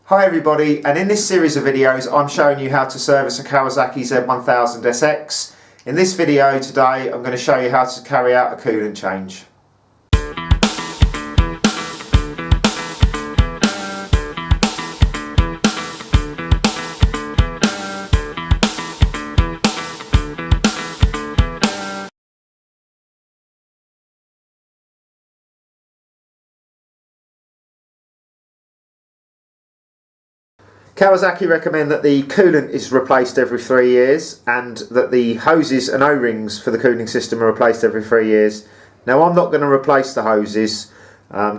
Hi everybody, and in this series of videos I'm showing you how to service a Kawasaki Z1000SX. In this video today I'm going to show you how to carry out a coolant change. Kawasaki recommend that the coolant is replaced every 3 years and that the hoses and O-rings for the cooling system are replaced every 3 years. Now I'm not going to replace the hoses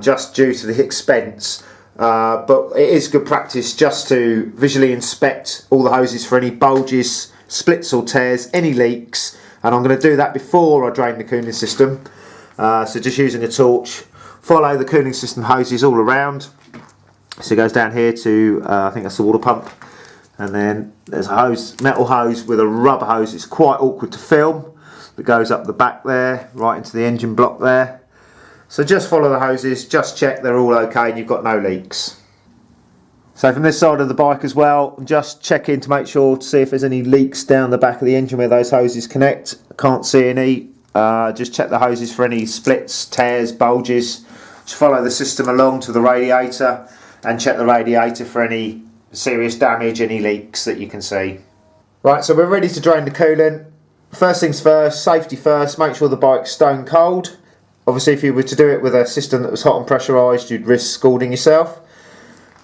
just due to the expense, but it is good practice just to visually inspect all the hoses for any bulges, splits or tears, any leaks, and I'm going to do that before I drain the cooling system. So just using a torch, follow the cooling system hoses all around. So it goes down here to, I think that's the water pump, and then there's a hose, metal hose with a rubber hose. It's quite awkward to film, that goes up the back there, right into the engine block there. So just follow the hoses, just check they're all okay and you've got no leaks. So from this side of the bike as well, I'm just checking to make sure to see if there's any leaks down the back of the engine where those hoses connect. I can't see any. Just check the hoses for any splits, tears, bulges. Just follow the system along to the radiator and check the radiator for any serious damage, any leaks that you can see. Right, so we're ready to drain the coolant. First things first, safety first, make sure the bike's stone cold. Obviously if you were to do it with a system that was hot and pressurised, you'd risk scalding yourself.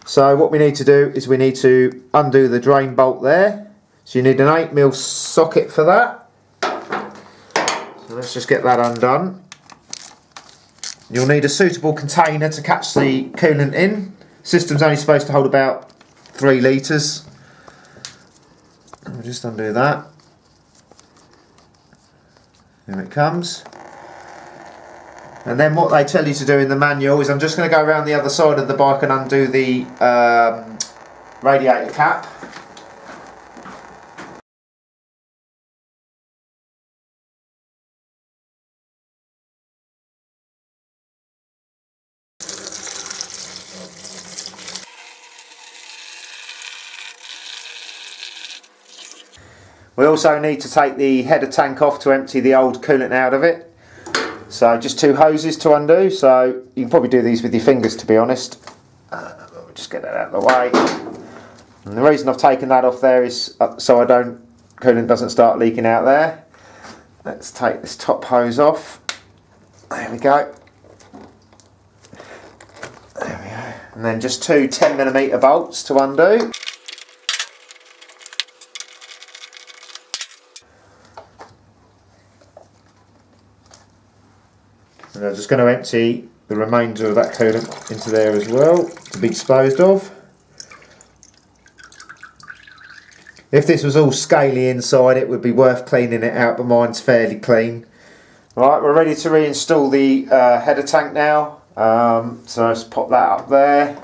So what we need to do is we need to undo the drain bolt there. So you need an 8mm socket for that. So let's just get that undone. You'll need a suitable container to catch the coolant in. System's only supposed to hold about 3 litres. We'll just undo that. Here it comes. And then what they tell you to do in the manual is I'm just going to go around the other side of the bike and undo the radiator cap. We also need to take the header tank off to empty the old coolant out of it. So just 2 hoses to undo, so you can probably do these with your fingers to be honest. We'll just get that out of the way. And the reason I've taken that off there is so coolant doesn't start leaking out there. Let's take this top hose off. There we go. There we go. And then just 2 10mm bolts to undo. And I'm just going to empty the remainder of that coolant into there as well to be disposed of. If this was all scaly inside it would be worth cleaning it out, but mine's fairly clean. Right, we're ready to reinstall the header tank now. So let's pop that up there.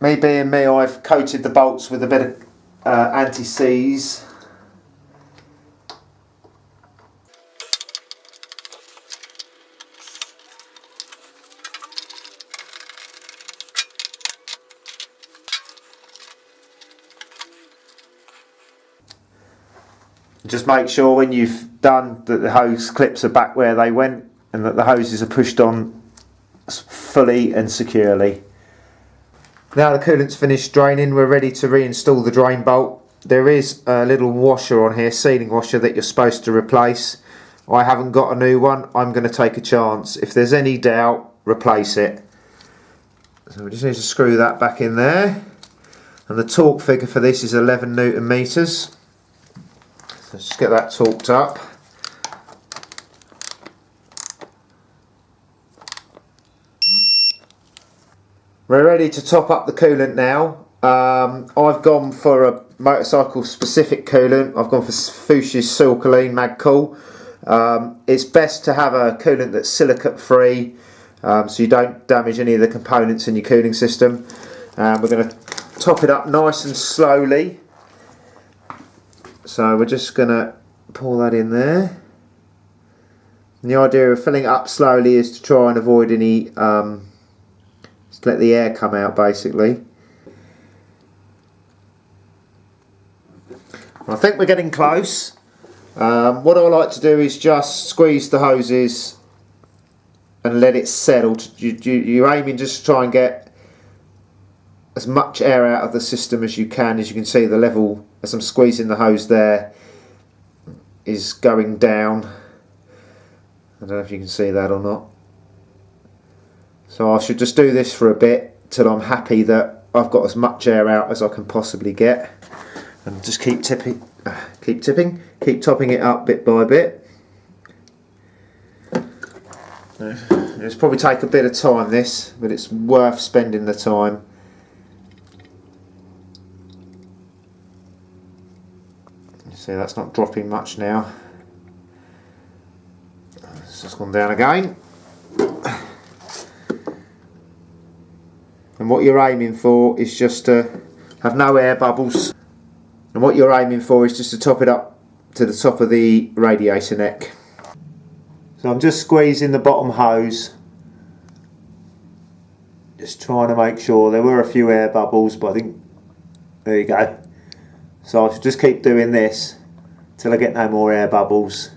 Me being me, I've coated the bolts with a bit of anti-seize. Just make sure when you've done that the hose clips are back where they went and that the hoses are pushed on fully and securely. Now the coolant's finished draining, we're ready to reinstall the drain bolt. There is a little washer on here, sealing washer, that you're supposed to replace. I haven't got a new one, I'm going to take a chance. If there's any doubt, replace it. So we just need to screw that back in there. And the torque figure for this is 11 Newton meters. Let's just get that torqued up. We're ready to top up the coolant now. I've gone for a motorcycle specific coolant. I've gone for Fuchsia's Silkaline Mag Cool. It's best to have a coolant that's silicate free, so you don't damage any of the components in your cooling system. We're going to top it up nice and slowly. So we're just going to pour that in there. And the idea of filling it up slowly is to try and avoid any Just let the air come out basically. I think we're getting close. What I like to do is just squeeze the hoses and let it settle. You're aiming just to try and get as much air out of the system as you can. As you can see, the level as I'm squeezing the hose there is going down. I don't know if you can see that or not. So I should just do this for a bit till I'm happy that I've got as much air out as I can possibly get, and just keep topping it up bit by bit. It's probably take a bit of time this, but it's worth spending the time. You see that's not dropping much now. It's just gone down again. And what you're aiming for is just to have no air bubbles. And what you're aiming for is just to top it up to the top of the radiator neck. So I'm just squeezing the bottom hose, just trying to make sure. There were a few air bubbles, but I think, there you go. So I should just keep doing this till I get no more air bubbles.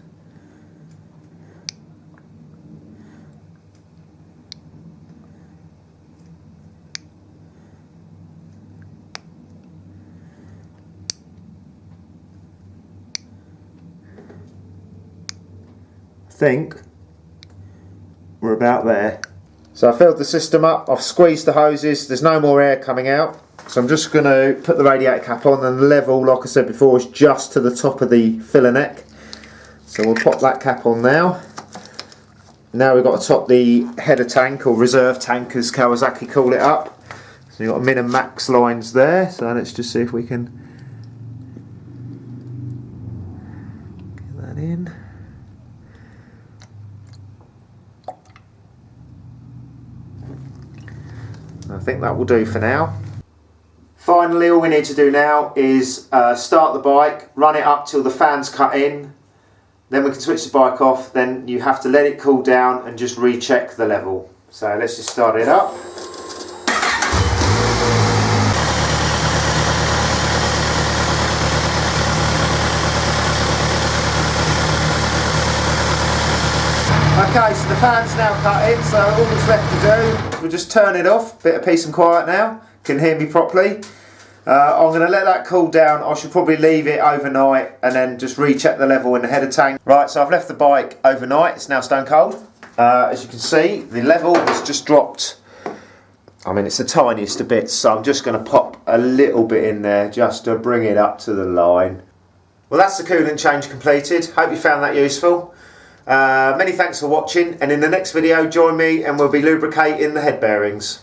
I think we're about there. So I filled the system up, I've squeezed the hoses, there's no more air coming out. So I'm just going to put the radiator cap on, and the level, like I said before, is just to the top of the filler neck. So we'll pop that cap on now. Now we've got to top the header tank, or reserve tank as Kawasaki call it up. So you've got min and max lines there, so let's just see if we can get that in. I think that will do for now. Finally, all we need to do now is start the bike, run it up till the fan's cut in, then we can switch the bike off. Then you have to let it cool down and just recheck the level. So let's just start it up. Okay, so the fan's now cut in, so all that's left to do, we'll just turn it off. Bit of peace and quiet now. Can hear me properly. I'm going to let that cool down. I should probably leave it overnight and then just recheck the level in the header tank. Right, so I've left the bike overnight. It's now stone cold. As you can see, the level has just dropped. I mean, it's the tiniest of bits, so I'm just going to pop a little bit in there just to bring it up to the line. Well, that's the coolant change completed. Hope you found that useful. Many thanks for watching, and in the next video join me and we'll be lubricating the head bearings.